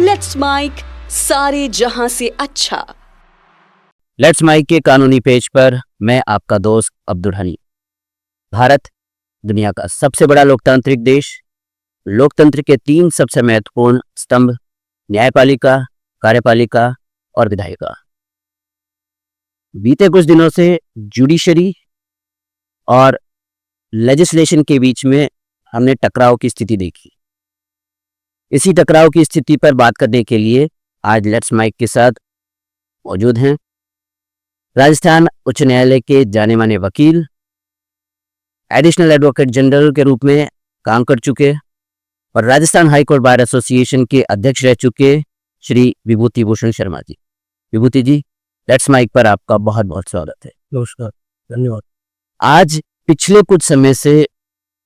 Let's mic सारे जहां से अच्छा। लेट्स माइक के कानूनी पेज पर मैं आपका दोस्त अब्दुल हनी। भारत दुनिया का सबसे बड़ा लोकतांत्रिक देश। लोकतंत्र के 3 सबसे महत्वपूर्ण स्तंभ न्यायपालिका, कार्यपालिका और विधायिका। बीते कुछ दिनों से जुडिशरी और लेजिस्लेशन के बीच में हमने टकराव की स्थिति देखी। इसी टकराव की स्थिति पर बात करने के लिए आज लेट्स माइक के साथ मौजूद हैं राजस्थान उच्च न्यायालय के जाने माने वकील, एडिशनल एडवोकेट जनरल के रूप में काम कर चुके और Rajasthan high court bar association के अध्यक्ष रह चुके श्री विभूति भूषण शर्मा जी। विभूति जी, लेट्स माइक पर आपका बहुत बहुत स्वागत है। नमस्कार, धन्यवाद। आज पिछले कुछ समय से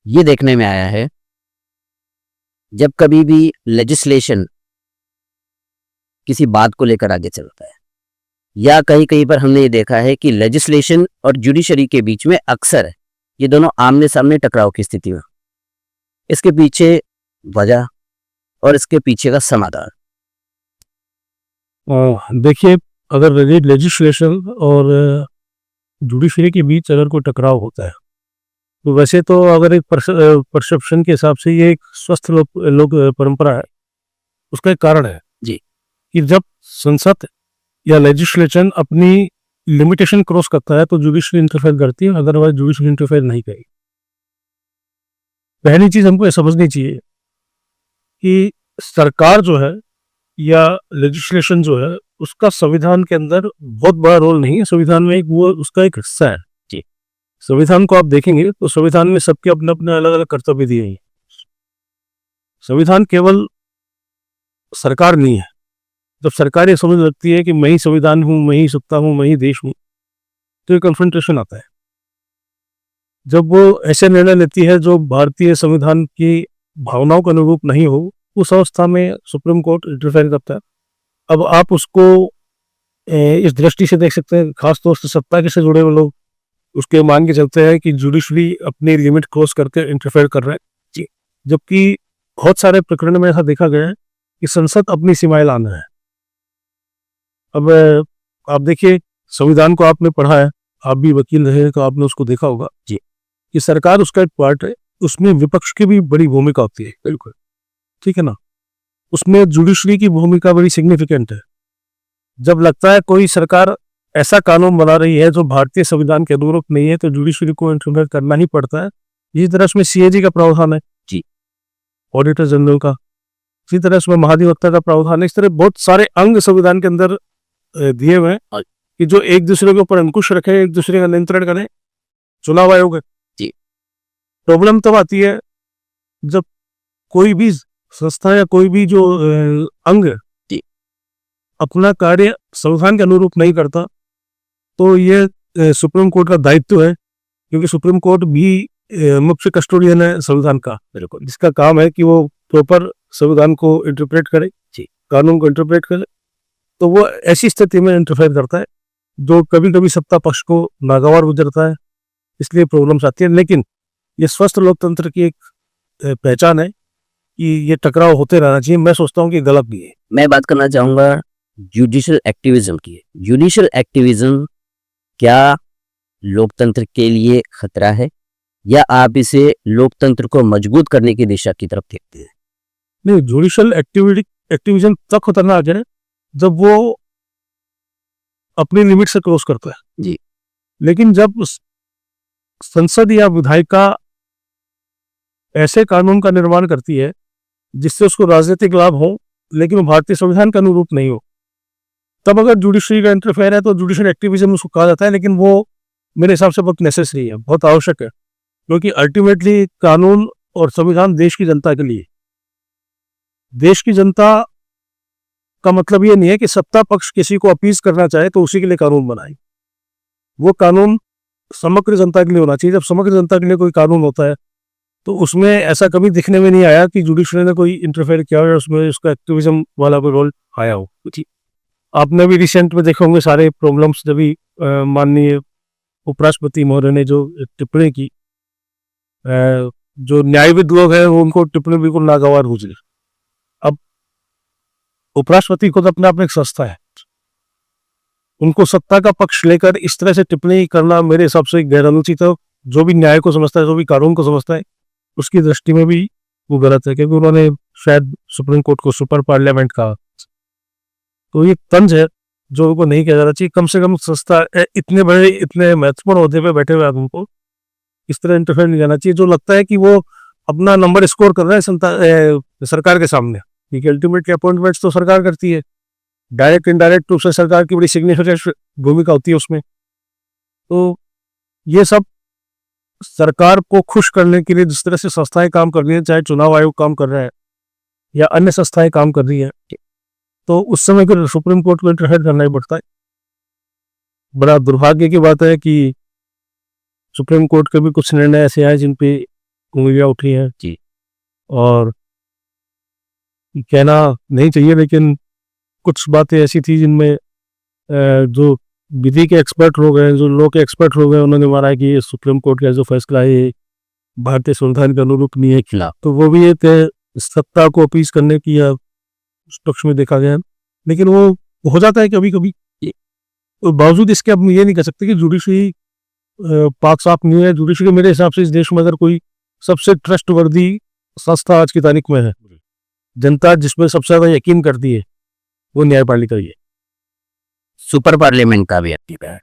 ये देखने में आया है, जब कभी भी लेजिस्लेशन किसी बात को लेकर आगे चलता है या कहीं कहीं पर हमने ये देखा है कि लेजिस्लेशन और जुडिशरी के बीच में अक्सर ये दोनों आमने सामने टकराव की स्थिति में, इसके पीछे वजह और इसके पीछे का समाधान। देखिए, अगर लेजिस्लेशन और जुडिशरी के बीच अगर कोई टकराव होता है तो वैसे तो अगर एक परसेप्शन के हिसाब से ये एक स्वस्थ लोक परंपरा है। उसका एक कारण है जी कि जब संसद या लेजिस्लेशन अपनी लिमिटेशन क्रॉस करता है तो जुडिशरी इंटरफेयर करती है, अदरवाइज जुडिशरी इंटरफेयर नहीं करेगी। पहली चीज हमको ये समझनी चाहिए कि सरकार जो है या लेजिस्लेशन जो है उसका संविधान के अंदर बहुत बड़ा रोल नहीं है। संविधान में वो उसका एक हिस्सा है। जी, संविधान को आप देखेंगे तो संविधान में सबके अपने अपने अलग अलग कर्तव्य दिए हैं। संविधान केवल सरकार नहीं है। जब सरकार ये समझ लगती है कि मैं ही संविधान हूं, मैं ही सत्ता हूं, मैं ही देश हूं, तो एक कन्फ्रंटेशन आता है। जब वो ऐसे निर्णय लेती है जो भारतीय संविधान की भावनाओं के अनुरूप नहीं हो, उस अवस्था में सुप्रीम कोर्ट इंटरफेयर करता है। अब आप उसको इस दृष्टि से देख सकते हैं, खासतौर से सत्ता के से जुड़े हुए लोग उसके मान के चलते हैं कि जुडिशरी अपनी लिमिट क्रॉस करके इंटरफेयर कर रहे हैं जी। जबकि बहुत सारे प्रकरण में ऐसा देखा गया है कि संसद अपनी सीमाएं लाना है। अब आप देखिए, संविधान को आपने पढ़ा है, आप भी वकील रहे तो आपने उसको देखा होगा जी कि सरकार उसका एक पार्ट है, उसमें विपक्ष की भी बड़ी भूमिका होती है। बिल्कुल ठीक है ना। उसमें जुडिशरी की भूमिका बड़ी सिग्निफिकेंट है। जब लगता है कोई सरकार ऐसा कानून बना रही है जो भारतीय संविधान के अनुरूप नहीं है तो जुडिशरी को इंटरफेयर करना ही पड़ता है। इसी तरह इसमें सीएजी का प्रावधान है जी, ऑडिटर जनरल का। इसी तरह इसमें महाधिवक्ता का प्रावधान है। इस तरह बहुत सारे अंग संविधान के अंदर दिए हुए हैं कि जो एक दूसरे के ऊपर अंकुश रखे, एक दूसरे का नियंत्रण करें। चुनाव आयोग है जी। प्रॉब्लम तब आती है जब कोई भी संस्था या कोई भी जो अंग जी अपना कार्य संविधान के अनुरूप नहीं करता तो ये सुप्रीम कोर्ट का दायित्व है, क्योंकि सुप्रीम कोर्ट भी मुख्य कस्टोडियन है संविधान का। बिल्कुल, जिसका काम है कि वो प्रॉपर संविधान को इंटरप्रेट करे जी, कानून को इंटरप्रेट करे। तो वो ऐसी स्थिति में इंटरफेयर करता है जो कभी कभी सत्ता पक्ष को नागवार गुजरता है, इसलिए प्रॉब्लम्स आती है। लेकिन ये स्वस्थ लोकतंत्र की एक पहचान है कि ये टकराव होते रहना चाहिए। मैं सोचता हूँ कि गलत भी है। मैं बात करना चाहूंगा जुडिशियल एक्टिविज्म की। जुडिशियल एक्टिविज्म क्या लोकतंत्र के लिए खतरा है या आप इसे लोकतंत्र को मजबूत करने की दिशा की तरफ देखते हैं? नहीं, जुडिशियल एक्टिविज्म तब खतरनाक है जब वो अपनी लिमिट से क्रॉस करता है जी। लेकिन जब संसद या विधायिका ऐसे कानून का निर्माण करती है जिससे उसको राजनीतिक लाभ हो लेकिन वो भारतीय संविधान के अनुरूप नहीं हो, तब अगर जुडिशरी का इंटरफेयर है तो जुडिशियल एक्टिविज्म उसको कहा जाता है। लेकिन वो मेरे हिसाब से बहुत नेसेसरी है, बहुत आवश्यक है, क्योंकि अल्टीमेटली कानून और संविधान देश की जनता के लिए। देश की जनता का मतलब ये नहीं है कि सत्ता पक्ष किसी को अपीज करना चाहे तो उसी के लिए कानून बनाए। वो कानून समग्र जनता के लिए होना चाहिए। जब समग्र जनता के लिए कोई कानून होता है तो उसमें ऐसा कभी दिखने में नहीं आया कि जुडिशरी ने कोई इंटरफेयर किया हो या उसमें उसका एक्टिविज्म वाला कोई रोल आया हो। आपने भी रिसेंट में देखे होंगे सारे प्रॉब्लम्स, जब भी माननीय उपराष्ट्रपति महोदय ने जो टिप्पणी की, जो न्यायविद लोग हैं उनको टिप्पणी बिल्कुल नागवार गुजरी। अब उपराष्ट्रपति खुद अपने आप में एक संस्था है। उनको सत्ता का पक्ष लेकर इस तरह से टिप्पणी करना मेरे हिसाब से गैर अनुचित है। जो भी न्याय को समझता है, जो भी कानून को समझता है, उसकी दृष्टि में भी वो गलत है, क्योंकि उन्होंने शायद सुप्रीम कोर्ट को सुपर पार्लियामेंट कहा। तो ये तंज है जो उनको नहीं किया जाना चाहिए। कम से कम संस्था इतने बड़े, इतने महत्वपूर्ण ओहदे पे बैठे हुए आदमी को इस तरह इंटरफेयर नहीं जाना चाहिए, जो लगता है कि वो अपना नंबर स्कोर कर रहा है सरकार के सामने, क्योंकि अल्टीमेटली अपॉइंटमेंट्स तो सरकार करती है, डायरेक्ट इनडायरेक्ट रूप से सरकार की बड़ी सिग्निफिकेंट भूमिका होती है उसमें। तो ये सब सरकार को खुश करने के लिए जिस तरह से संस्थाएं काम कर रही हैं, चाहे चुनाव आयोग काम कर रहा है या अन्य संस्थाएं काम कर रही हैं, तो उस समय फिर सुप्रीम कोर्ट को इंटरफेयर करना ही पड़ता है। बड़ा दुर्भाग्य की बात है कि सुप्रीम कोर्ट के भी कुछ निर्णय ऐसे आए जिन पे उंगलियां उठी हैं जी। और कहना नहीं चाहिए, लेकिन कुछ बातें ऐसी थी जिनमें जो विधि के एक्सपर्ट लोग हैं, जो लॉ के एक्सपर्ट लोग हैं, उन्होंने माना है कि ये सुप्रीम कोर्ट का जो फैसला है ये भारतीय संविधान के अनुरूप नहीं है, खिलाफ। तो वो भी एक सत्ता को अपीज करने की या उस पक्ष में देखा गया है, लेकिन वो हो जाता है कभी कभी। तो बावजूद इसके अब ये नहीं कह सकते कि जुडिशरी पाक साफ नहीं है। जुडिशरी मेरे हिसाब से इस देश में अगर कोई सबसे ट्रस्टवर्दी संस्था आज की तारीख में है, जनता जिसमें सबसे ज्यादा यकीन करती है, वो न्यायपालिका ही है। सुपर पार्लियामेंट का भी एक्टिव है।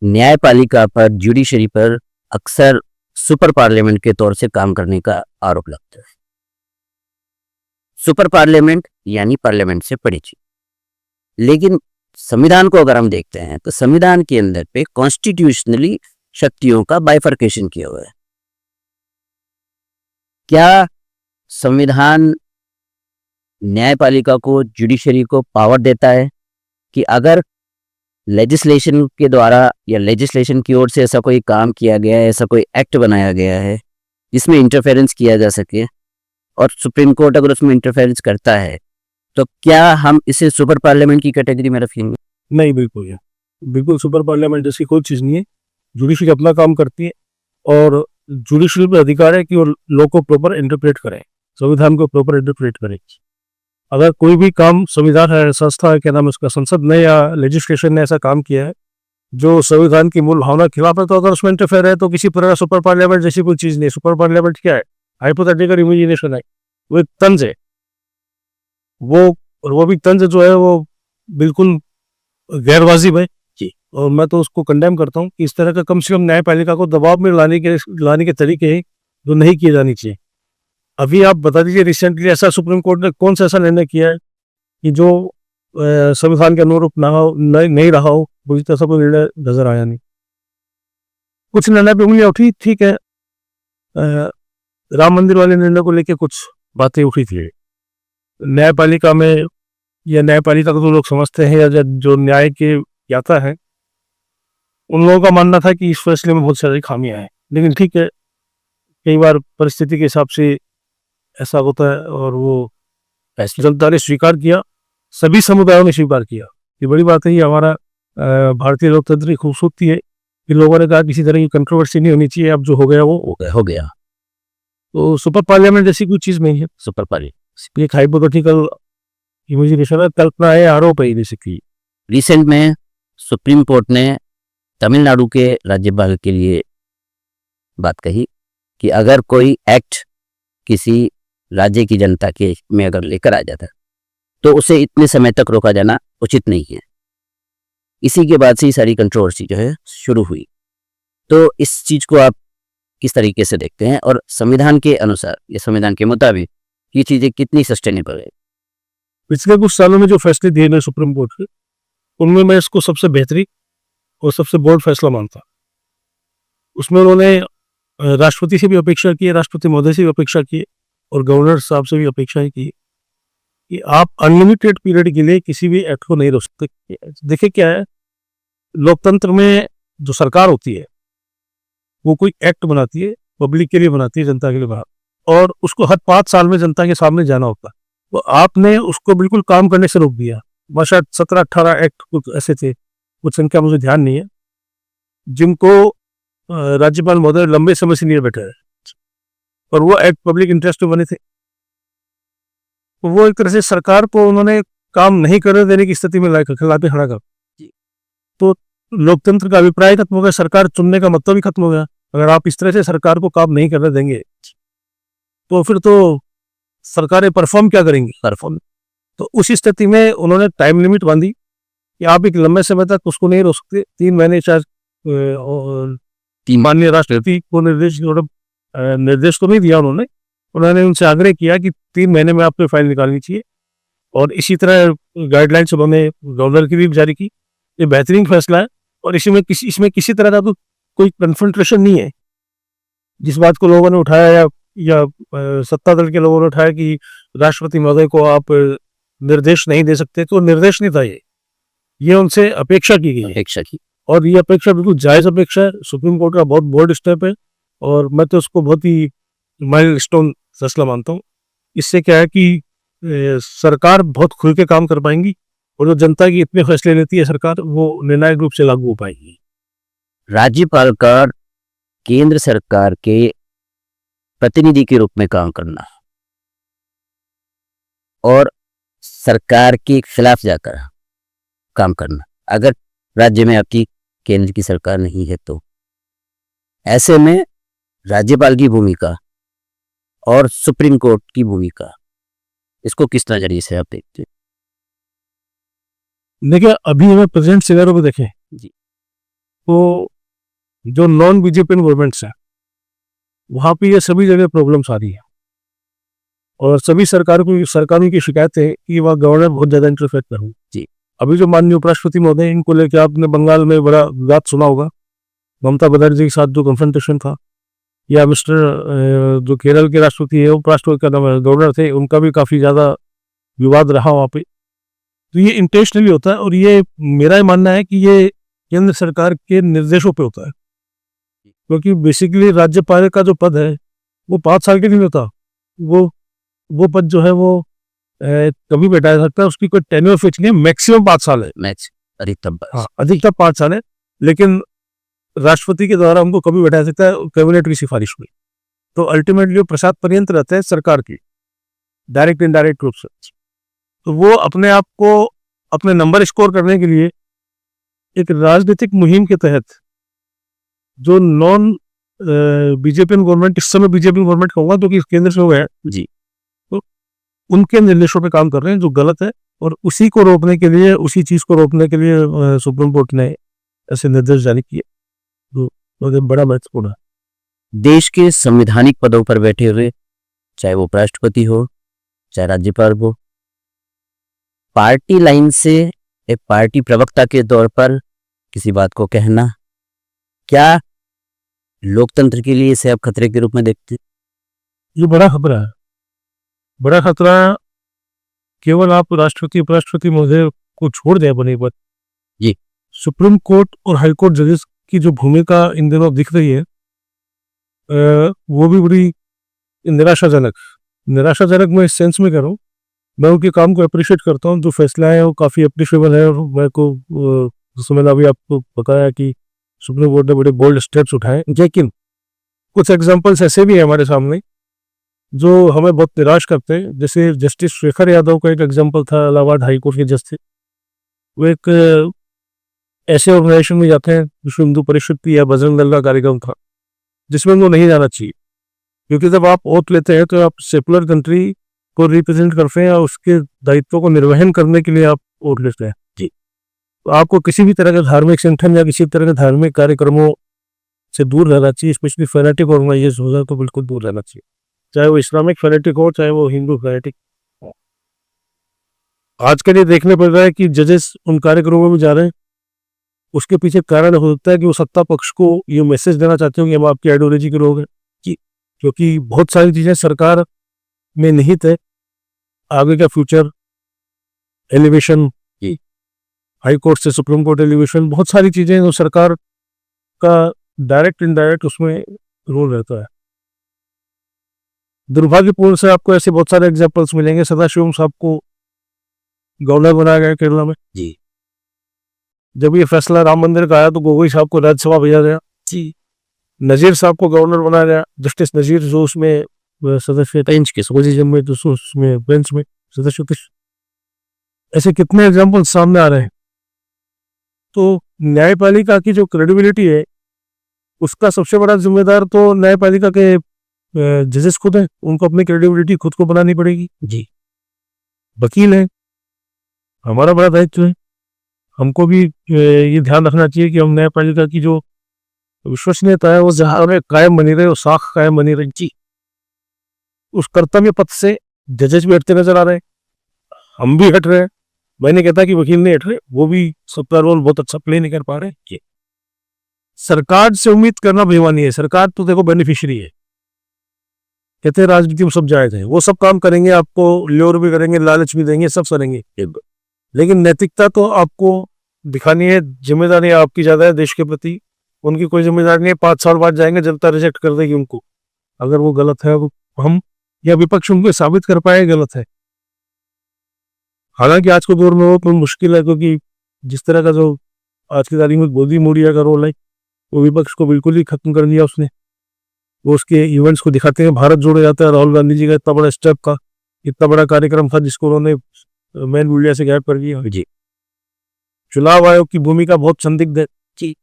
न्यायपालिका पर, जुडिशरी पर अक्सर सुपर पार्लियामेंट के तौर से काम करने का आरोप लगता है। सुपर पार्लियामेंट यानी पार्लियामेंट से बड़ी चीज। लेकिन संविधान को अगर हम देखते हैं तो संविधान के अंदर पे कॉन्स्टिट्यूशनली शक्तियों का बाइफर्केशन किया हुआ है। क्या संविधान न्यायपालिका को, जुडिशरी को पावर देता है कि अगर लेजिस्लेशन के द्वारा या लेजिस्लेशन की ओर से ऐसा कोई काम किया गया है, ऐसा कोई एक्ट बनाया गया है जिसमें इंटरफेरेंस किया जा सके, और सुप्रीम कोर्ट अगर उसमें इंटरफेरेंस करता है, तो क्या हम इसे सुपर पार्लियामेंट की कैटेगरी में रखेंगे? नहीं, बिल्कुल सुपर पार्लियामेंट जैसी कोई चीज नहीं है। जुडिशरी अपना काम करती है और जुडिशरी पर अधिकार है कि वो लॉ को प्रॉपर इंटरप्रेट करें, संविधान को प्रॉपर इंटरप्रेट करें। अगर कोई भी काम संविधान है, संस्था है, क्या नाम है उसका, संसद ने या लेजिस्लेशन ने ऐसा काम किया है जो संविधान की मूल भावना के खिलाफ है, तो अगर उसमें इंटरफेयर है तो किसी प्रकार सुपर पार्लियामेंट जैसी कोई चीज नहीं। सुपर पार्लियामेंट क्या है? हाइपोथेटिकल इमेजिनेशन है, वो एक तंज है। वो भी तंज जो है वो बिल्कुल गैर वाजिब है जी, और मैं तो उसको कंडेम करता हूँ कि इस तरह का कम से कम न्यायपालिका को दबाव में लाने के तरीके हैं जो नहीं किए जाने चाहिए। अभी आप बता दीजिए रिसेंटली ऐसा सुप्रीम कोर्ट ने कौन सा ऐसा निर्णय किया है कि जो संविधान के अनुरूप नहीं रहा हो? मुझे तो ऐसा कोई निर्णय नजर आया नहीं। कुछ निर्णय पे उंगलियां उठी, ठीक है, राम मंदिर वाले निर्णय को लेके कुछ बातें उठी थी। न्यायपालिका में या न्यायपालिका को जो लोग समझते हैं या जो न्याय के ज्ञाता है, उन लोगों का मानना था कि इस फैसले में बहुत सारी खामियां हैं। लेकिन ठीक है, कई बार परिस्थिति के हिसाब से ऐसा होता है और वो जनता ने स्वीकार किया, सभी समुदायों ने स्वीकार किया। ये बड़ी बात है। ये हमारा भारतीय लोकतंत्र की खूबसूरती है कि लोगों ने कहा किसी तरह की कंट्रोवर्सी नहीं होनी चाहिए, अब जो हो गया वो हो गया। तो सुपर पार्लियामेंट जैसी कोई चीज नहीं है। सुपर पार्लियामेंट एक हाइपोथेटिकल इमेजिनेशन है, कल्पना है, आरोप है बेसिकली। रिसेंट में सुप्रीम कोर्ट ने तमिलनाडु के राज्यपाल के लिए बात कही कि अगर कोई एक्ट किसी राज्य की जनता के में अगर लेकर आ जाता तो उसे इतने समय तक रोका जाना उचित नहीं है। इसी के बाद से ही सारी कंट्रोवर्सी जो है शुरू हुई। तो इस चीज को आप किस तरीके से देखते हैं, और संविधान के अनुसार या संविधान के मुताबिक ये चीजें कितनी सस्टेनेबल है? पिछले कुछ सालों में जो फैसले दिए गए सुप्रीम कोर्ट के, उनमें मैं इसको सबसे बेहतरीन और सबसे बोल्ड फैसला मानता। उसमें उन्होंने राष्ट्रपति से भी अपेक्षा की, राष्ट्रपति महोदय से भी अपेक्षा की और गवर्नर साहब से भी अपेक्षा की कि आप अनलिमिटेड पीरियड के लिए किसी भी एक्ट को नहीं रोक सकते। देखिए क्या है, लोकतंत्र में जो सरकार होती है वो कोई एक्ट बनाती है, पब्लिक के लिए बनाती है, जनता के लिए बनाती है, और उसको हर 5 साल में जनता के सामने जाना होता है। तो आपने उसको बिल्कुल काम करने से रोक दिया। बस शायद 17-18 एक्ट कुछ ऐसे थे, कुछ संख्या मुझे ध्यान नहीं है, जिनको राज्यपाल महोदय लंबे समय से नहीं बैठे हैं, और वो एक्ट पब्लिक इंटरेस्ट में बने थे। वो एक तरह से सरकार को उन्होंने काम नहीं करने देने की स्थिति में खिलाते खड़ा कर। तो लोकतंत्र का अभिप्राय खत्म हो गया, सरकार चुनने का मतलब ही खत्म हो गया। अगर आप इस तरह से सरकार को काम नहीं करने देंगे तो फिर तो सरकारें परफॉर्म क्या करेंगी? परफॉर्म। तो उस स्थिति में उन्होंने टाइम लिमिट बांधी कि आप एक लंबे समय तक उसको नहीं रोक सकते। 3 महीने शायद माननीय राष्ट्रपति को निर्देश तो नहीं दिया उन्होंने उनसे आग्रह किया कि 3 महीने में आपको फाइल निकालनी चाहिए, और इसी तरह गाइडलाइंस उन्होंने गवर्नर की भी जारी की। ये बेहतरीन फैसला है, और इसमें किसी तरह का तो कोई कन्फ्रंटेशन नहीं है। जिस बात को लोगों ने उठाया या सत्ता दल के लोगों ने उठाया कि राष्ट्रपति महोदय को आप निर्देश नहीं दे सकते, तो निर्देश नहीं था, ये उनसे अपेक्षा की गई है। और ये अपेक्षा बिल्कुल जायज अपेक्षा है। सुप्रीम कोर्ट का बहुत बोल्ड स्टेप है, और मैं तो उसको बहुत ही माइलस्टोन फैसला मानता हूँ। इससे क्या है कि सरकार बहुत खुल के काम कर पाएंगी, और जो जनता की इतने फैसले लेती है सरकार, वो निर्णायक रूप से लागू हो पाएगी। राज्यपाल का केंद्र सरकार के प्रतिनिधि के रूप में काम करना और सरकार के खिलाफ जाकर काम करना, अगर राज्य में आपकी केंद्र की सरकार नहीं है तो ऐसे में राज्यपाल की भूमिका और सुप्रीम कोर्ट की भूमिका, इसको किस नजरिए से आप देखते हैं? देखिए, अभी हमें प्रेजेंट सिनेरियो को देखें जी, तो जो नॉन बीजेपी गवर्नमेंट्स है वहां पे ये सभी जगह प्रॉब्लम्स आ रही है, और सभी सरकारों की शिकायत है कि वह गवर्नर बहुत ज्यादा इंटरफेयर कर रहे हैं। जी, अभी जो माननीय उपराष्ट्रपति महोदय, इनको लेकर आपने बंगाल में बड़ा विवाद सुना होगा, ममता बनर्जी के साथ जो कन्फ्रंटेशन था, या मिस्टर जो केरल के राष्ट्रपति है, उपराष्ट्रपति का नाम गवर्नर थे, उनका भी काफी ज्यादा विवाद रहा वहां पे। तो ये इंटेंशनली होता है, और ये मेरा ही मानना है कि ये केंद्र सरकार के निर्देशों पे होता है, क्योंकि बेसिकली राज्यपाल का जो पद है वो 5 साल के लिए होता। वो पद जो है वो कभी बैठाया जा सकता है, उसकी कोई टेन्योर फिक्स नहीं है, मैक्सिमम 5 साल है, अधिकतम 5 साल है, लेकिन राष्ट्रपति के द्वारा उनको कभी बैठाया सकता है कैबिनेट की सिफारिश में। तो अल्टीमेटली प्रसाद पर्यंत रहते हैं सरकार की, डायरेक्ट इनडायरेक्ट रूप से। तो वो अपने आप को अपने नंबर स्कोर करने के लिए एक राजनीतिक मुहिम के तहत जो नॉन बीजेपी गवर्नमेंट, इस समय बीजेपी गवर्नमेंट कहूंगा क्योंकि केंद्र से हो गया जी, तो उनके निर्देशों पे काम कर रहे हैं जो गलत है, और उसी को रोकने के लिए, उसी चीज को रोकने के लिए सुप्रीम कोर्ट ने ऐसे निर्देश जारी किए, तो बड़ा महत्वपूर्ण है। देश के संवैधानिक पदों पर बैठे हुए, चाहे वो उपराष्ट्रपति हो चाहे राज्यपाल हो, पार्टी लाइन से एक पार्टी प्रवक्ता के तौर पर किसी बात को कहना, क्या लोकतंत्र के लिए इसे आप खतरे के रूप में देखते हैं? ये बड़ा खतरा है, बड़ा खतरा। केवल आप राष्ट्रपति उपराष्ट्रपति महोदय को छोड़ दें बने पर, जी, सुप्रीम कोर्ट और हाई कोर्ट जजेस की जो भूमिका इन दिनों दिख रही है वो भी बड़ी निराशाजनक मैं इस सेंस में कर रहा हूँ। मैं उनके काम को अप्रिशिएट करता हूँ, जो फैसला है वो काफ़ी अप्रिशिएबल है, और मैं को मैंने अभी आपको बताया कि सुप्रीम कोर्ट ने बड़े बोल्ड स्टेप्स उठाए, लेकिन कुछ एग्जांपल्स ऐसे भी हैं हमारे सामने जो हमें बहुत निराश करते हैं। जैसे जस्टिस शेखर यादव का एक एग्जांपल था, इलाहाबाद हाई कोर्ट के जस्टिस। वो एक ऐसे ऑर्गेनाइजेशन में जाते हैं, विश्व हिंदू परिषद की या बजरंग दल का कार्यक्रम था, जिसमें उनको नहीं जाना चाहिए, क्योंकि जब आप ओथ लेते हैं तो आप सेकुलर कंट्री को रिप्रेजेंट करते हैं, और उसके दायित्वों को निर्वहन करने के लिए आप ओथ लेते हैं जी। तो आपको किसी भी तरह के धार्मिक संगठन या किसी तरह के धार्मिक कार्यक्रमों से दूर रहना चाहिए, स्पेशली फैनेटिक ऑर्गेनाइजेशन हो जाए तो बिल्कुल दूर रहना चाहिए, चाहे वो इस्लामिक फैनेटिक हो चाहे वो हिंदू फैनेटिक हो। आजकल ये देखने पड़ रहा है कि जजेस उन कार्यक्रमों में जा रहे हैं, उसके पीछे कारण हो सकता है कि वो सत्ता पक्ष को ये मैसेज देना चाहते हो कि हम आपकी आइडियोलॉजी के लोग हैं, क्योंकि बहुत सारी चीजें सरकार में निहित है, आगे का फ्यूचर एलिवेशन, हाई कोर्ट से सुप्रीम कोर्ट एलिवेशन, बहुत सारी चीजें जो सरकार का डायरेक्ट इनडायरेक्ट उसमें रोल रहता है। दुर्भाग्यपूर्ण से आपको ऐसे बहुत सारे एग्जांपल्स मिलेंगे। सदाशिवम साहब को गवर्नर बनाया गया केरला में जी। जब ये फैसला राम मंदिर का आया तो गोगोई साहब को राज्यसभा भेजा गया जी। नजीर साहब को गवर्नर बनाया गया, जस्टिस नजीर जो उसमें सदस्य बेंच के उसमें बेंच में सदस्यों के, ऐसे कितने एग्जाम्पल सामने आ रहे हैं। तो न्यायपालिका की जो क्रेडिबिलिटी है उसका सबसे बड़ा जिम्मेदार तो न्यायपालिका के जजेस खुद हैं। उनको अपनी क्रेडिबिलिटी खुद को बनानी पड़ेगी। जी। वकील है, हमारा बड़ा दायित्व है, हमको भी ये ध्यान रखना चाहिए कि हम न्यायपालिका की जो विश्वसनीयता है वो जहाँ में कायम बनी रहे, वो साख कायम बनी रहे। जी, उस कर्तव्य पथ से जजेस भी हटते नजर आ रहे हैं, हम भी हट रहे हैं। मैंने कहता कि वकील नहीं हट रहे, वो भी सबका रोल बहुत अच्छा प्ले नहीं कर पा रहे। ये सरकार से उम्मीद करना बेईमानी है। सरकार तो देखो बेनिफिशियरी है, कहते हैं राजनीति में सब जायज है, वो सब काम करेंगे, आपको ल्योर भी करेंगे, लालच भी देंगे, सब करेंगे, लेकिन नैतिकता तो आपको दिखानी है। जिम्मेदारी आपकी ज्यादा है देश के प्रति, उनकी कोई जिम्मेदारी नहीं है। 5 साल बाद जाएंगे, जनता रिजेक्ट कर देगी उनको अगर वो गलत है। हम या विपक्ष उनको साबित कर पाए गलत है। हालांकि आज के दौर में वो तो मुश्किल है, क्योंकि जिस तरह का जो आज की तारीख में मोदी मोडिया का रोल है, वो विपक्ष को बिल्कुल ही खत्म कर दिया उसने। वो उसके इवेंट्स को दिखाते हैं, भारत जोड़ो जाता है, राहुल गांधी जी का इतना बड़ा स्टेप का, इतना बड़ा कार्यक्रम था जिसको उन्होंने मेन मीडिया से गायब कर दिया। जी, चुनाव आयोग की भूमिका बहुत संदिग्ध है। जी,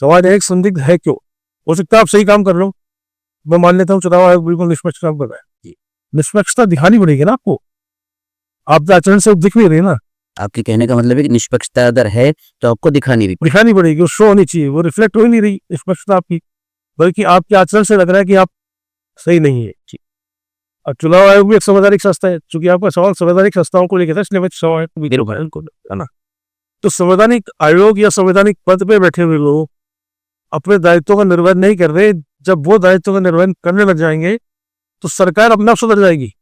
सवाल एक संदिग्ध है क्यों? हो सकता है आप सही काम कर रहे हो, मैं मान लेता हूँ चुनाव आयोग बिल्कुल निष्पक्ष काम कर रहा है। जी, निष्पक्षता दिखानी पड़ेगी ना आपको, आपके आचरण से दिख नहीं रही ना। आपके कहने का मतलब है कि निष्पक्षता अगर है तो आपको दिखानी पड़ेगी, वो शो होनी चाहिए, वो रिफ्लेक्ट हो ही नहीं रही निष्पक्षता आपकी, बल्कि आपके आचरण से लग रहा है कि आप सही नहीं है। और चुनाव आयोग भी एक संवैधानिक संस्था है, चूंकि आपका सवाल संवैधानिक संस्थाओं को लेकर था, इसलिए मैं सवाल है ना। तो संवैधानिक आयोग या संवैधानिक पद पे बैठे हुए लोग अपने दायित्वों का निर्वहन नहीं कर रहे। जब वो दायित्वों का निर्वहन करने लग जाएंगे तो सरकार अपने आप सुधर जाएगी।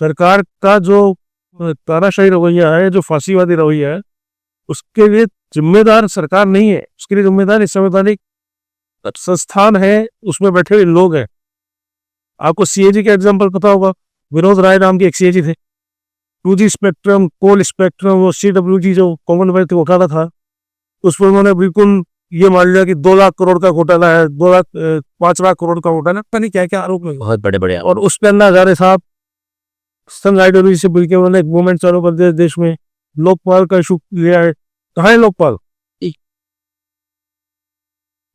सरकार का जो तानाशाही रवैया है, जो फांसीवादी रवैया है, उसके लिए जिम्मेदार सरकार नहीं है, उसके लिए जिम्मेदार संवैधानिक संस्थान है, उसमें बैठे हुए लोग हैं। आपको सीएजी का एग्जांपल पता होगा, विनोद राय नाम के एक सीएजी थे। 2G स्पेक्ट्रम, कोल स्पेक्ट्रम, वो CWG जो कॉमनवेल्थ घोटाला था, उस पर उन्होंने बिल्कुल ये मान लिया कि 2 लाख करोड़ का घोटाला है, 5 लाख करोड़ का घोटाला, पता नहीं क्या क्या आरोप है, बहुत बड़े बड़े। और उस पर अन्ना हजारे साहब संघ आइडियोलॉजी से बिल्कुल उन्होंने एक मूवमेंट चालू कर दिया देश में, लोकपाल का इशू लिया है। कहाँ है लोकपाल?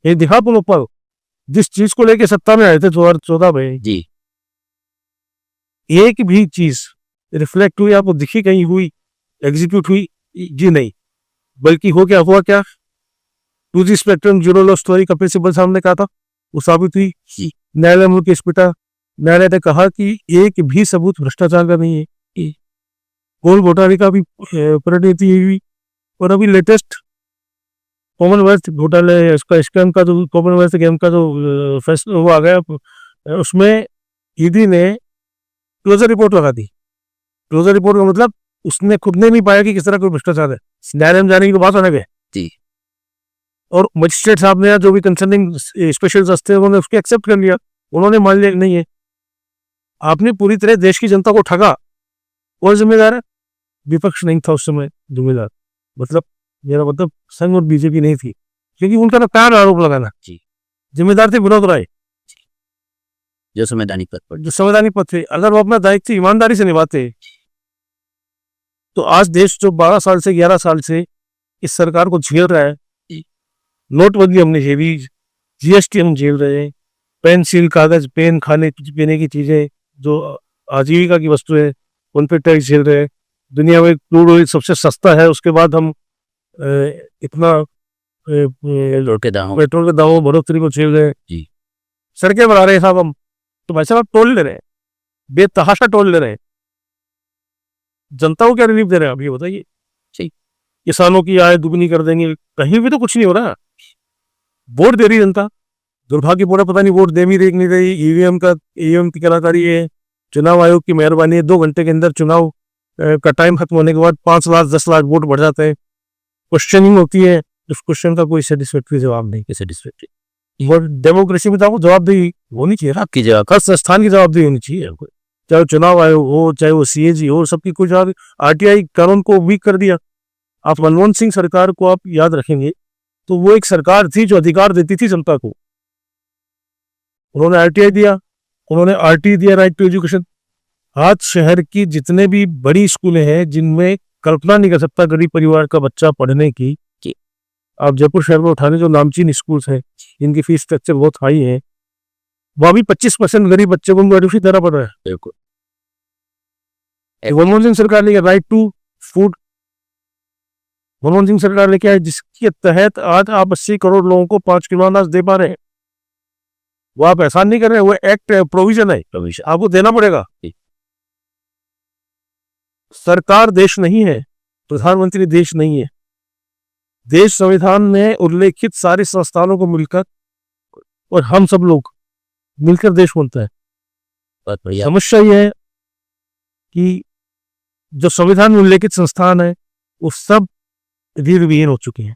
ये दिखा तो लोकपाल जिस चीज को लेके सत्ता में आए थे 2014 में। जी, एक भी चीज रिफ्लेक्ट हुई, आपको दिखी कहीं हुई, एग्जीक्यूट हुई? जी नहीं। बल्कि हुआ क्या 2G spectrum zero loss story Kapil Sibal साहब ने कहा था, वो साबित हुई। न्यायालय में केस पिटा, न्यायालय ने कहा कि एक भी सबूत भ्रष्टाचार का नहीं है। कोल घोटाले का भी परिणति हुई, और अभी लेटेस्ट कॉमनवेल्थ घोटाले, इसका स्कैम का जो कॉमनवेल्थ गेम का जो फैसला वो आ गया, उसमें ईडी ने क्लोजर रिपोर्ट लगा दी। क्लोजर रिपोर्ट का मतलब उसने खुद ने नहीं पाया कि किस तरह कोई भ्रष्टाचार है, न्यायालय में जाने की तो बात अलग है। जी, और मजिस्ट्रेट साहब ने जो भी कंसर्निंग स्पेशल जज थे उन्होंने उसको एक्सेप्ट कर लिया, उन्होंने मान लिया नहीं है। आपने पूरी तरह देश की जनता को ठगा, और जिम्मेदार है विपक्ष नहीं था उस समय जिम्मेदार, मतलब मेरा मतलब संघ और बीजेपी नहीं थी, क्योंकि उनका ना प्यार आरोप लगाना। जी, जिम्मेदार थे विनोद राय, जो संवैधानिक पद पर, जो संवैधानिक पद थे। अगर वो अपना दायित्व ईमानदारी से निभाते तो आज देश जो 12 साल से 11 साल से इस सरकार को झेल रहा है, नोटबंदी हमने झेली, जीएसटी हम झेल रहे हैं, पेंसिल, कागज, पेन, खाने पीने की चीजें जो आजीविका की वस्तु है उन पर टैक्स झेल रहे हैं। दुनिया में क्रूड ऑयल सबसे सस्ता है, उसके बाद हम इतना पेट्रोल के दामों बढ़ोतरी को झेल रहे हैं। जी, सड़कें बना रहे हैं साहब हम, तो भाई साहब टोल ले रहे हैं, बेतहाशा टोल ले रहे हैं। जनता को क्या रिलीफ दे रहे हैं आप ये बताइए? किसानों की आय दुगनी कर देंगे, कहीं भी तो कुछ नहीं हो रहा। वोट दे रही जनता, दुर्भाग्यपूर्ण पता नहीं वोट दे भी नहीं रही। ईवीएम की कलाकारी है, चुनाव आयोग की मेहरबानी है, 2 घंटे के अंदर चुनाव का टाइम खत्म होने के बाद 5 लाख 10 लाख वोट बढ़ जाते हैं। क्वेश्चनिंग होती है, उस क्वेश्चन का कोई सेटिस्फैक्ट्री जवाब नहीं। सेटिस्फैक्ट्री वो डेमोक्रेसी में तो आपको जवाबदेही होनी चाहिए, आपकी जवाब हर संस्थान की जवाबदेही होनी चाहिए, चाहे चुनाव आयोग हो, चाहे वो सीएजी हो, सबकी कुछ। आरटीआई कानून को वीक कर दिया। आप मनमोहन सिंह सरकार को आप याद रखेंगे तो वो एक सरकार थी जो अधिकार देती थी जनता को। उन्होंने आरटीआई दिया, उन्होंने आरटी दिया, राइट टू एजुकेशन, आज शहर की जितने भी बड़ी स्कूलें हैं जिनमें कल्पना नहीं कर सकता गरीब परिवार का बच्चा पढ़ने की, जी। आप जयपुर शहर में उठाने जो नामचीन स्कूल्स हैं इनकी फीस स्ट्रक्चर बहुत हाई है, वहां भी 25% गरीब बच्चे को एडमिशन देना पड़ रहा है। बिल्कुल। मनमोहन सिंह सरकार ने right to food, Manmohan Singh सरकार ने क्या है जिसके तहत आज आप 80 करोड़ लोगों को 5 किलो अनाज दे पा रहे हैं। वो आप एहसान नहीं कर रहे हैं, वो एक्ट है, प्रोविजन है, आपको देना पड़ेगा। सरकार देश नहीं है, प्रधानमंत्री देश नहीं है। देश संविधान में उल्लेखित सारे संस्थानों को मिलकर और हम सब लोग मिलकर देश बनता है। बहुत बढ़िया। समस्या यह है कि जो संविधान में उल्लेखित संस्थान है वो सब रीढ़ विहीन हो चुके हैं।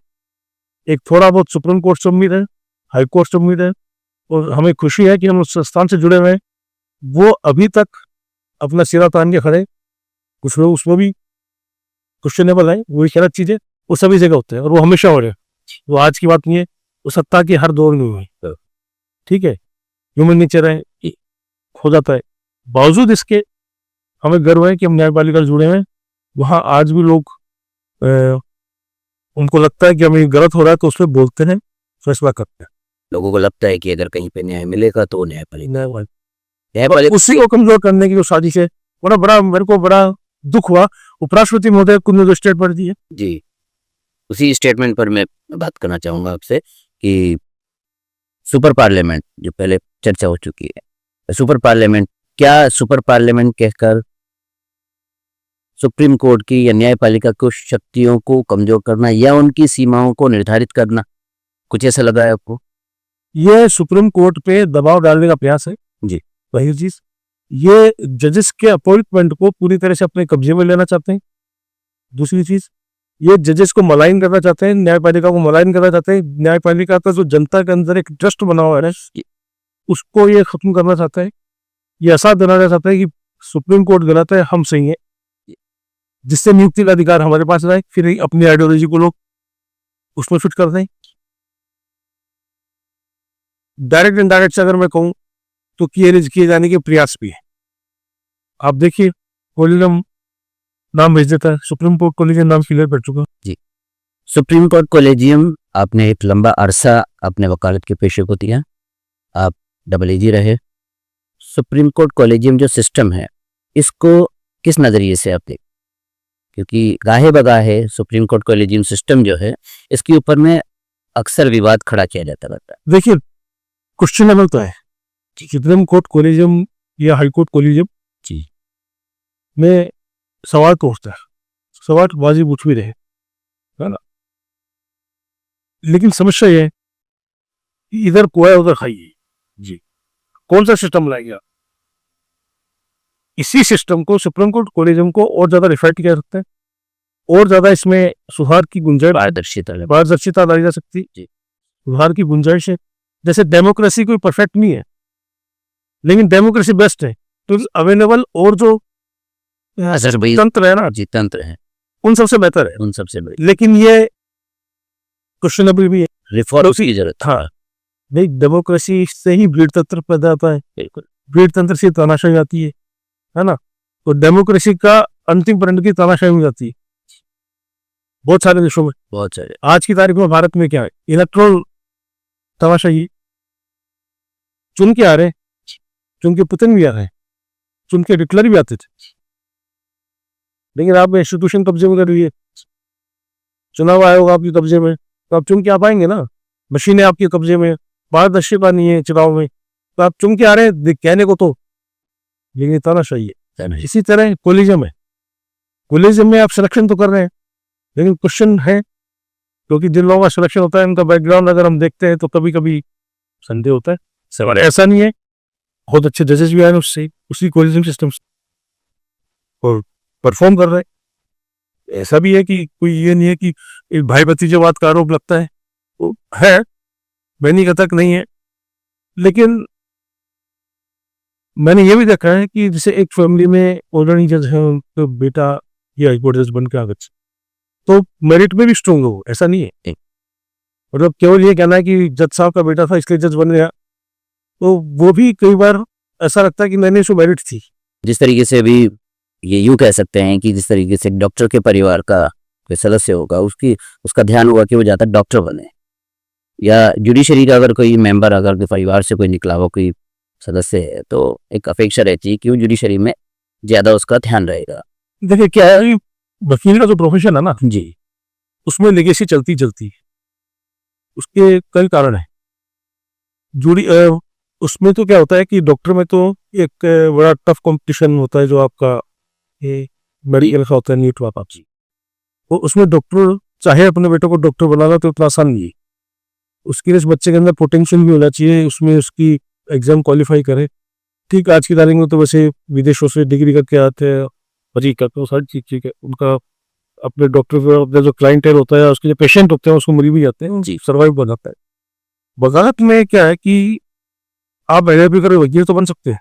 एक थोड़ा बहुत सुप्रीम कोर्ट से उम्मीद है, हाई कोर्ट से उम्मीद है, और हमें खुशी है कि हम उस संस्थान से जुड़े हुए हैं। वो अभी तक अपना सिरा तान के खड़े, कुछ लोग उसमें भी क्वेश्चनेबल है, वही गलत चीज है, वो सभी जगह होते हैं और वो हमेशा हो रहे हैं। वो आज की बात नहीं है, वो सत्ता की हर दौर में हुई। ठीक है, ह्यूमन नेचर है, हो जाता है। बावजूद इसके हमें गर्व है कि हम न्यायपालिका से जुड़े हैं। वहां आज भी लोग उनको लगता है कि हमें गलत हो रहा है तो उसमें बोलते हैं, फैसला करते हैं। लोगों को लगता है कि अगर कहीं पे न्याय मिलेगा तो न्यायपालिका और उसी को कमजोर करने की जो साजिश है, बड़ा मेरे को बड़ा दुख हुआ। उपराष्ट्रपति महोदय कुछ ने जो स्टेटमेंट दी है, जी, उसी स्टेटमेंट पर मैं बात करना चाहूंगा आपसे कि सुपर पार्लियामेंट जो पहले चर्चा हो चुकी है, सुपर पार्लियामेंट, क्या सुपर पार्लियामेंट कहकर सुप्रीम कोर्ट की या न्यायपालिका की शक्तियों को कमजोर करना या उनकी सीमाओं को निर्धारित करना, कुछ ऐसा लगा है आपको? ये सुप्रीम कोर्ट पे दबाव डालने का प्रयास है। जी। पहली चीज, ये जजेस के अपॉइंटमेंट को पूरी तरह से अपने कब्जे में लेना चाहते हैं। दूसरी चीज, ये जजेस को मलाइन करना चाहते हैं, न्यायपालिका को मलाइन करना चाहते हैं। न्यायपालिका का जो जनता के अंदर एक ट्रस्ट बना हुआ है उसको ये खत्म करना चाहता है। ये एहसास दिलाना चाहता है कि सुप्रीम कोर्ट गलत है, हम सही है, जिससे नियुक्ति का अधिकार हमारे पास रहे। फिर अपनी आइडियोलॉजी को लोग उसमें फिट कर दें। डायरेक्ट इनडायरेक्ट से अगर मैं कहूं तो किए जाने के प्रयास भी है। आप देखिए, कोलिजियम नाम भेज देता है, सुप्रीम कोर्ट कोलिजियम नाम क्लियर कर चुका। जी, सुप्रीम कोर्ट कोलेजियम, आपने एक लंबा अरसा अपने वकालत के पेशे को दिया, आप डबल एजी रहे। सुप्रीम कोर्ट कोलेजियम जो सिस्टम है, इसको किस नज़रिए से आप देख, क्योंकि गाहे बगाहे सुप्रीम कोर्ट कोलेजियम सिस्टम जो है इसके ऊपर में अक्सर विवाद खड़ा किया जाता रहता है। देखिए, क्वेश्चनेबल तो है सुप्रीम कोर्ट कोलिजियम या हाई कोर्ट कोलिजियम जी में सवाल तो उठता है, सवाल वाजिब उठ भी रहे, है ना। लेकिन समस्या यह है कि इधर कोया उधर खाइए। जी, कौन सा सिस्टम लाएगा? इसी सिस्टम को, सुप्रीम कोर्ट कोलिजियम को और ज्यादा रिफाइन किया जा सकता है, और ज्यादा इसमें सुधार की गुंजाइश, पारदर्शिता लाई जा सकती है, सुधार की गुंजाइश है। जैसे डेमोक्रेसी कोई परफेक्ट नहीं है, लेकिन डेमोक्रेसी बेस्ट है। तो अवेलेबल और जो तंत्र है ना, जी, तंत्र है, उन सबसे बेहतर है, उन सबसे बड़ी। लेकिन ये क्वेश्चनएबल भी है, रिफॉर्म की जरूरत। हाँ, नहीं, डेमोक्रेसी से ही भीड़ तंत्र पैदा होता है, बिल्कुल, भीड़ तंत्र से तानाशाही आती है ना। तो डेमोक्रेसी का अंतिम परिणाम की तानाशाही हो जाती है बहुत सारे देशों में, बहुत सारे। आज की तारीख में भारत में क्या है? इलेक्ट्रल तानाशाही, चुन के आ रहे, चुन के पुतिन भी आ रहे हैं, चुन के हिटलर भी आते थे, लेकिन आप इंस्टीट्यूशन कब्जे में कर रही है, चुनाव आयोग आपके कब्जे में, तो आप चुन के आ पाएंगे ना। मशीनें आपके कब्जे में, पारदर्शिता नहीं है चुनाव में, तो आप चुन के आ रहे हैं कहने को तो, लेकिन तानाशाही है। इसी तरह कोलिजियम है, कोलिजियम में आप सिलेक्शन तो कर रहे हैं, लेकिन क्वेश्चन है, क्योंकि जिन लोगों का सिलेक्शन होता है उनका बैकग्राउंड अगर हम देखते हैं तो कभी कभी संदेह होता है। सवाल ऐसा नहीं है, बहुत अच्छे जजेस भी आए उससे, उसी कोलिजियम सिस्टम से और परफॉर्म कर रहे हैं। ऐसा भी है कि कोई ये नहीं है कि भाई भतीजावाद का आरोप लगता है, वो है, मैं नहीं कहता कि नहीं है, लेकिन मैंने ये भी देखा है कि जैसे एक फैमिली में ऑलरेडी जज है, उनका बेटा ये हाईकोर्ट जज बन के आ गए, तो मेरिट में भी स्ट्रॉन्ग हो, ऐसा नहीं है। मतलब केवल ये कहना है कि जज साहब का बेटा था इसलिए जज बन गया, तो वो भी कई बार ऐसा लगता है कि मैंने इसको मेरिट थी, जिस तरीके से अभी ये यूं कह सकते हैं कि जिस तरीके से डॉक्टर के परिवार का कोई सदस्य होगा उसका ध्यान होगा कि वो ज़्यादा डॉक्टर बने, या जुडिशरी का अगर कोई मेंबर अगर के परिवार से कोई निकला हुआ कोई सदस्य है तो एक अपेक्षा रहती है कि वो जुडिशरी में ज़्यादा उसका ध्यान रहेगा। देखिए क्या है, वकील का जो प्रोफेशन है ना जी उसमें लेगेसी चलती चलती है, उसके कई कारण है। उसमें तो क्या होता है कि डॉक्टर में तो एक बड़ा टफ कंपटीशन होता है जो आपका ये मेडिकल का होता है, नीट वाला। तो उसमें डॉक्टर चाहे अपने बेटे को डॉक्टर बनाना तो इतना आसान नहीं है। उसके लिए उस बच्चे के अंदर पोटेंशियल भी होना चाहिए, उसमें उसकी एग्जाम क्वालिफाई करे। ठीक आज की तारीख में तो वैसे विदेशों से डिग्री करके आते हैं, पढ़ी करते हो सारी चीज ठीक है, उनका अपने डॉक्टर का जो क्लाइंटेल होता है उसके जो पेशेंट होते हैं उसको मरी भी जाते हैं जी, सर्वाइव बन जाता है। वकालत में क्या है कि आप एलएलबी कर वकील तो बन सकते हैं,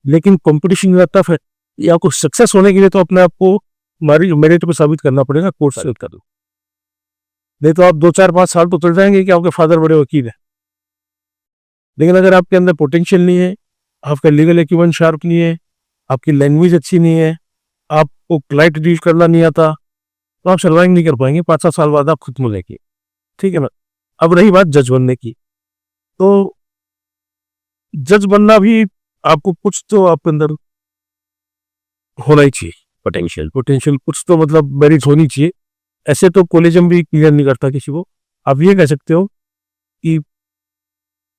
लेकिन कंपटीशन इतना टफ है, या आपको सक्सेस होने के लिए तो अपने आप को मेरिट पे साबित करना पड़ेगा कोर्ट से कर दो, नहीं तो आप 2-4-5 साल तो चल जाएंगे कि आपके फादर बड़े वकील है। लेकिन अगर आपके अंदर पोटेंशियल नहीं है, आपका लीगल एक्यूमेंट शार्प नहीं है, आपकी लैंग्वेज अच्छी नहीं है, आपको क्लाइंट डील करना नहीं आता, तो आप सर्वाइव नहीं कर पाएंगे। 5-7 साल बाद आप खुद मिलेंगे, ठीक है ना। अब रही बात जज बनने की, तो जज बनना भी आपको कुछ तो आपके अंदर होना ही चाहिए, पोटेंशियल कुछ तो मतलब मेरिट होनी चाहिए। ऐसे तो कॉलेजम भी क्लियर नहीं करता किसी को। आप ये कह सकते हो कि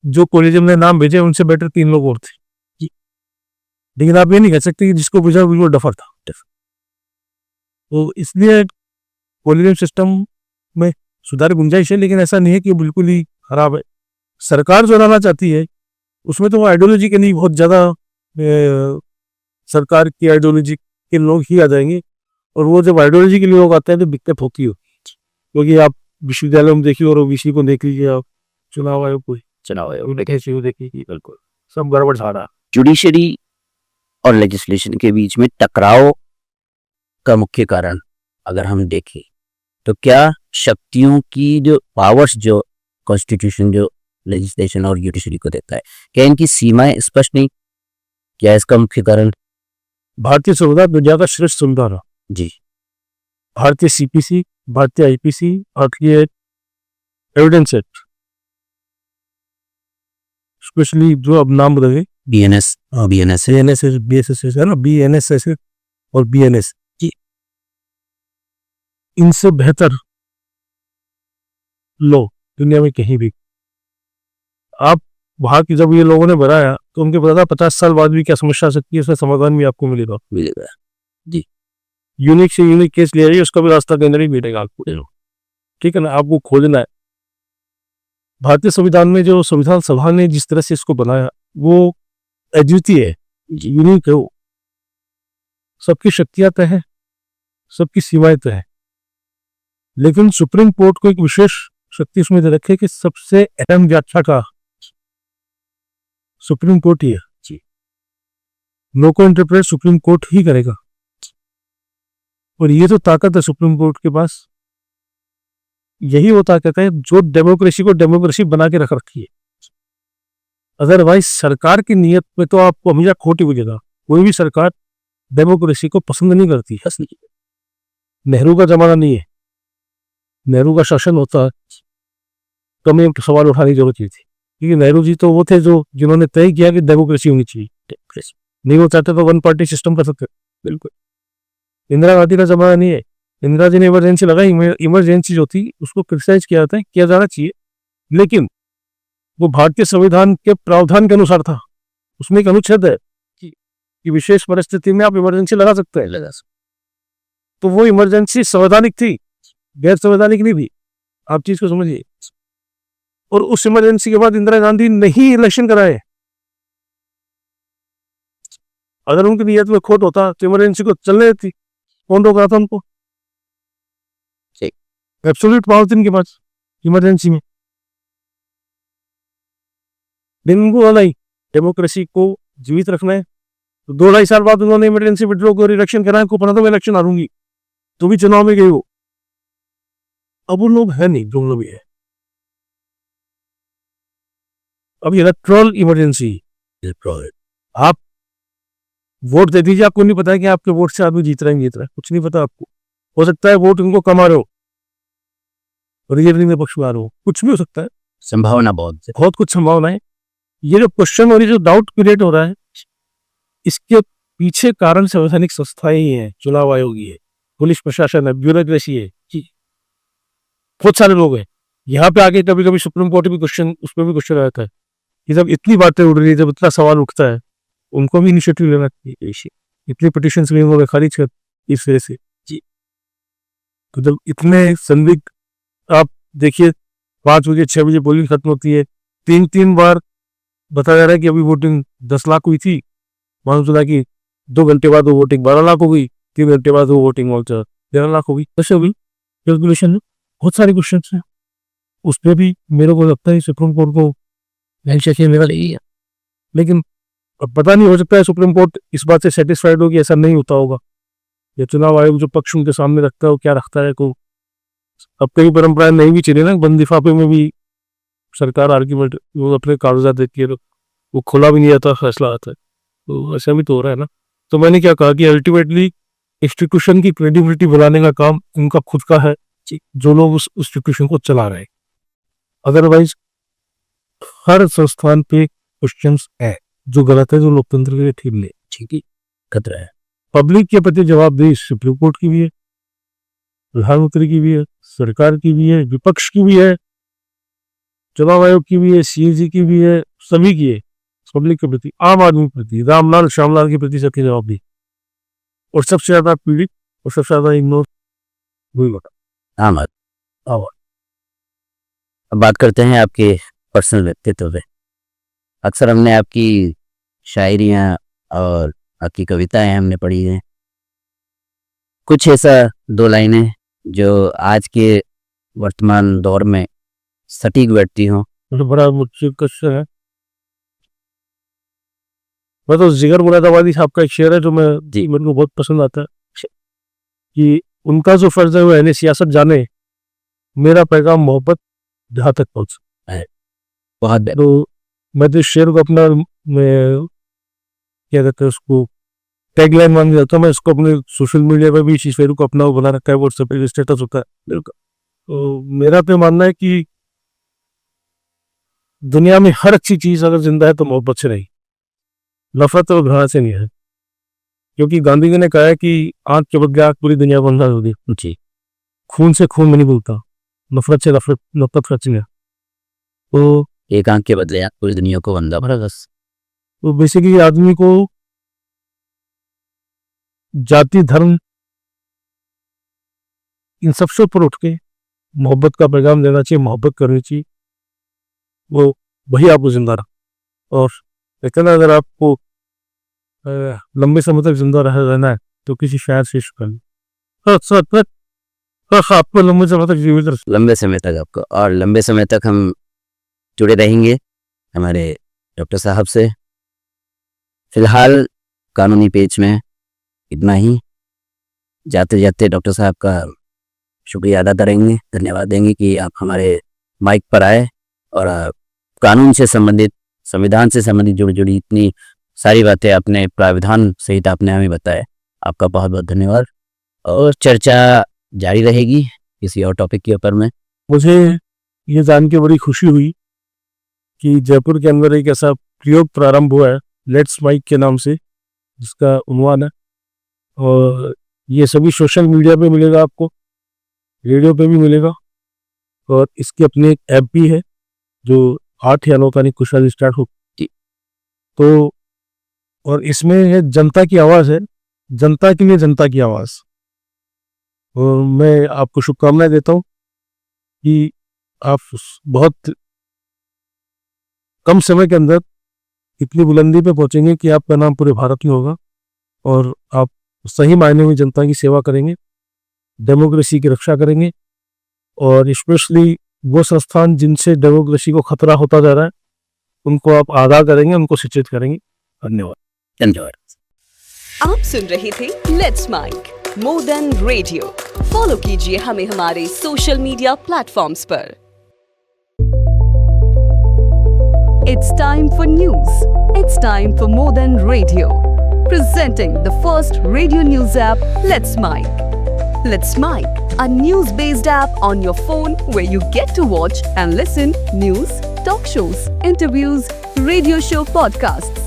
जो कॉलेजम ने नाम भेजे उनसे बेटर 3 लोग और थे, लेकिन आप ये नहीं कह सकते कि जिसको भेजा बिल्कुल डफर था। तो इसलिए कॉलेजम सिस्टम में सुधार गुंजाइश है, लेकिन ऐसा नहीं है कि बिल्कुल ही खराब है। सरकार जो लाना चाहती है उसमें तो वो आइडियोलॉजी के लिए बहुत ज़्यादा सरकार की आइडियोलॉजी के लोग ही आ जाएंगे, और वो जब आइडियोलॉजी के लोग आते हैं तो दिक्कत होती है, क्योंकि आप विश्वविद्यालय में देखिए और ओबीसी को देख लीजिए, आप चुनाव आयोग देखिए, बिल्कुल सब गड़बड़ झाड़ा। जुडिशरी और लेजिस्लेशन के बीच में टकराव का मुख्य कारण अगर हम देखें तो क्या शक्तियों की जो पावर्स जो कॉन्स्टिट्यूशन जो लेजिस्लेशन और जुडिशरी को देता है, क्या इनकी सीमाएं स्पष्ट नहीं? क्या इसका मुख्य कारण? भारतीय संविधान दुनिया का श्रेष्ठ संविधान है जी। भारतीय सीपीसी, भारतीय आईपीसी, भारतीय एविडेंस एक्ट, स्पेशली जो अब नाम बदले बीएनएस बीएसएस है ना, बीएनएस और बीएनएस जी, इनसे बेहतर लो दुनिया में कहीं भी। आप वहां की जब ये लोगों ने बनाया तो उनके पता था 50 साल बाद भी क्या समस्या आ सकती है, उसका समाधान भी आपको मिलेगा जी। यूनिक से यूनिक केस ले आइए, उसका भी रास्ता के अंदर ही मिलेगा आपको, ठीक है ना। आपको खोजना है। भारतीय संविधान में जो संविधान सभा ने जिस तरह से इसको बनाया वो अद्वितीय है, यूनिक है। वो सबकी शक्तियां तय है, सबकी सीमाएं तय है, लेकिन सुप्रीम कोर्ट को एक विशेष शक्ति उसमें दे रखी है कि सबसे अहम व्याख्या का सुप्रीम कोर्ट ही है जी। लो को इंटरप्रेट सुप्रीम कोर्ट ही करेगा, और ये तो ताकत है सुप्रीम कोर्ट के पास। यही वो ताकत है जो डेमोक्रेसी को डेमोक्रेसी बना के रख रखी है। अदरवाइज सरकार की नीयत में तो आपको हमेशा खोट ही मिलेगा। कोई भी सरकार डेमोक्रेसी को पसंद नहीं करती है। नेहरू का जमाना नहीं है, नेहरू का शासन होता है तो हमें सवाल उठाने की जरूरत नहीं थी, क्योंकि नेहरू जी तो वो थे जो जिन्होंने तय किया कि डेमोक्रेसी होनी चाहिए। नहीं वो चाहते तो वन पार्टी सिस्टम कर सकते, बिल्कुल। इंदिरा गांधी का जमाना नहीं है, इंदिरा जी ने इमरजेंसी लगाई, इमरजेंसी जो थी उसको क्रिटिसाइज किया जाना चाहिए, लेकिन वो भारतीय संविधान के प्रावधान के अनुसार था। उसमें एक अनुच्छेद है कि विशेष परिस्थिति में आप इमरजेंसी लगा सकते हैं, तो वो इमरजेंसी संवैधानिक थी, गैर संवैधानिक नहीं थी। आप चीज को समझिए। और उस इमरजेंसी के बाद इंदिरा गांधी ने ही इलेक्शन कराए। अगर उनकी नीयत में खोट होता तो इमरजेंसी को चलने देती, कौन रोक रहा था उनको? एब्सोल्यूट पावर थी इनके पास इमरजेंसी में। नहीं, डेमोक्रेसी को जीवित रखना है तो 2-2.5 साल बाद उन्होंने इमरजेंसी विड्रॉ कर इलेक्शन कराया, को पता था मैं इलेक्शन हारूंगी, तो भी चुनाव में गई वो। अब वो लोग है नहीं जो लोग भी है। अब इलेक्ट्रल इमरजेंसी, आप वोट दे दीजिए, आपको नहीं पता है कि आपके वोट से आदमी जीत रहा है, कुछ नहीं पता आपको। हो सकता है वोट उनको कमा रहे हो, रियलिटी में पक्ष में आ रहे हो, कुछ भी हो सकता है, संभावना बहुत कुछ संभावना है। ये जो क्वेश्चन और ये जो डाउट क्रिएट हो रहा है, इसके पीछे कारण संवैधानिक संस्थाएं ही हैं, चुनाव आयोग ही है, पुलिस प्रशासन है, ब्यूरोक्रेसी है, बहुत सारे लोग हैं। यहाँ पे आके कभी कभी सुप्रीम कोर्ट भी क्वेश्चन, उस पर भी क्वेश्चन आता है कि जब इतनी बातें उड़ रही है, जब इतना सवाल उठता है, उनको भी इनिशिएटिव लेना चाहिए। इतनी पिटिशंस भी उन्होंने खारिज कर इस वजह से जी। तो जब इतने संदिग्ध, आप देखिए 5 बजे 6 बजे पोलिंग खत्म होती है, 3 बार बताया जा रहा है कि अभी वोटिंग 10 लाख हुई थी, मालूम चला कि 2 घंटे बाद वो वोटिंग 12 लाख हो गई, 3 घंटे बाद वो वोटिंग 13 लाख हो गई। ऐसे हो गई कैलकुलेशन में, बहुत सारे क्वेश्चन हैं। उस पर भी मेरे को लगता है सुप्रीम कोर्ट को है, लेकिन अब पता नहीं, हो सकता है सुप्रीम कोर्ट इस बात से सेटिस्फाइड हो कि ऐसा नहीं होता होगा, या चुनाव आयोग जो पक्ष उनके सामने रखता है वो क्या रखता है। को अब कई परंपराएं नहीं भी चली ना, बंद लिफाफे में भी सरकार आर्ग्यूमेंट, वो अपने कागजात देती है, वो खुला भी नहीं आता, फैसला आता है, तो ऐसा भी तो हो रहा है ना। तो मैंने क्या कहा कि अल्टीमेटली इंस्टीट्यूशन की क्रेडिबिलिटी बनाने का काम उनका खुद का है, जो लोग उस इंस्टीट्यूशन को चला रहे हैं। अदरवाइज हर संस्थान पे क्वेश्चंस है, जो गलत है, जो लोकतंत्र के लिए ठीक नहीं, ठीक है, खतरा है। पब्लिक के प्रति जवाबदेही सुप्रीम कोर्ट की भी है, प्रधानमंत्री की भी है, सरकार की भी है, विपक्ष की भी है, चुनाव आयोग की भी है, सीएजी की भी है, सभी की है। पब्लिक के प्रति, आम आदमी के प्रति, रामलाल श्यामलाल के प्रति सबकी जवाबदेही। और सबसे ज्यादा पीड़ित और सबसे ज्यादा इग्नोर वही बता आम आदमी। अब बात करते हैं आपके पर्सनल व्यक्तित्व पे। अक्सर हमने आपकी शायरियाँ और आपकी कविताएं हमने पढ़ी हैं, कुछ ऐसा 2 लाइनें जो आज के वर्तमान दौर में सटीक बैठती हों। तो बड़ा मुझसे क्वेश्चन है। मैं तो जिगर मुरादाबादी साहब का एक शेर है जो मेरे को बहुत पसंद आता है कि उनका जो फर्ज है वो अहले सियासत जाने, मेरा पैगाम मोहब्बत जहाँ तक पहुँच है। बहुत तो मैं तो इस शेर को अपना, मैं क्या कहते हैं उसको, टैगलाइन मान जाता हूँ। मैं इसको अपने सोशल मीडिया पर भी इस शेर को अपना बना रखा है, व्हाट्सएप पे स्टेटस होता है। तो मेरा तो मानना है कि दुनिया में हर अच्छी चीज अगर जिंदा है तो मोहब्बत से नहीं, नफरत और घृणा से नहीं है। क्योंकि गांधी जी ने कहा है कि आंख के बदले आंख पूरी दुनिया को अंधा हो दी। जी, खून से खून में नहीं बोलता, नफरत से नफरत सच में। तो एक आंख के बदले आंख पूरी दुनिया को अंधा भरा बस। तो बेसिकली आदमी को जाति धर्म इन सबसे ऊपर उठ के मोहब्बत का पैगाम देना चाहिए, मोहब्बत करनी चाहिए, वो वही आपको जिंदा रहा। और लेकिन अगर आपको लंबे समय तक जिंदा रहना है तो किसी शायर से आपको लंबे समय तक जीवित लंबे समय तक आपको, और लंबे समय तक हम जुड़े रहेंगे हमारे डॉक्टर साहब से। फिलहाल कानूनी पेज में इतना ही। जाते जाते डॉक्टर साहब का शुक्रिया अदा करेंगे, धन्यवाद देंगे कि आप हमारे माइक पर आए और कानून से संबंधित, संविधान से संबंधित जुड़ी इतनी सारी बातें आपने, प्राविधान सहित आपने हमें बताया। आपका बहुत बहुत धन्यवाद। और चर्चा जारी रहेगी किसी और टॉपिक के ऊपर में। मुझे ये जान के बड़ी खुशी हुई कि जयपुर के अंदर एक ऐसा प्रयोग प्रारंभ हुआ है लेट्स माइक के नाम से, जिसका उन्वान है, और ये सभी सोशल मीडिया पे मिलेगा, आपको रेडियो पे भी मिलेगा, और इसकी अपनी एक ऐप भी है जो 8 या 9 तारीख को शायद स्टार्ट होगी। तो और इसमें है जनता की आवाज़ है, जनता के लिए जनता की आवाज़। और मैं आपको शुभकामनाएं देता हूँ कि आप बहुत कम समय के अंदर इतनी बुलंदी पे पहुंचेंगे कि आपका नाम पूरे भारत में होगा और आप सही मायने में जनता की सेवा करेंगे, डेमोक्रेसी की रक्षा करेंगे, और स्पेशली वो संस्थान जिनसे डेमोक्रेसी को खतरा होता जा रहा है उनको आप आगाह करेंगे, उनको शिक्षित करेंगे। धन्यवाद। धन्यवाद। आप सुन रहे थे let's make more than radio. Follow कीजिए हमें हमारे सोशल मीडिया प्लेटफॉर्म्स पर। It's time for news. It's time for more than radio. presenting the first radio news app, Let's Mike. Let's Mike, a news-based app on your phone where you get to watch and listen news, talk shows, interviews, radio show podcasts.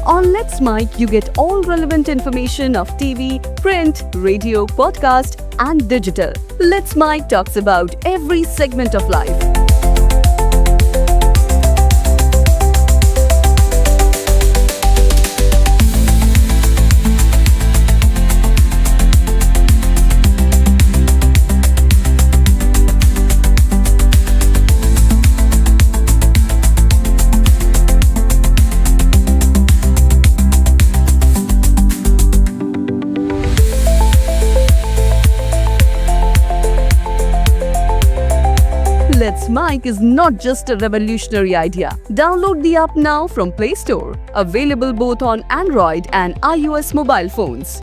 On Let's Mike, you get all relevant information of TV, print, radio, podcast, and digital. Let's Mike talks about every segment of life. Let's Mike is not just a revolutionary idea. Download the app now from Play Store. Available both on Android and iOS mobile phones.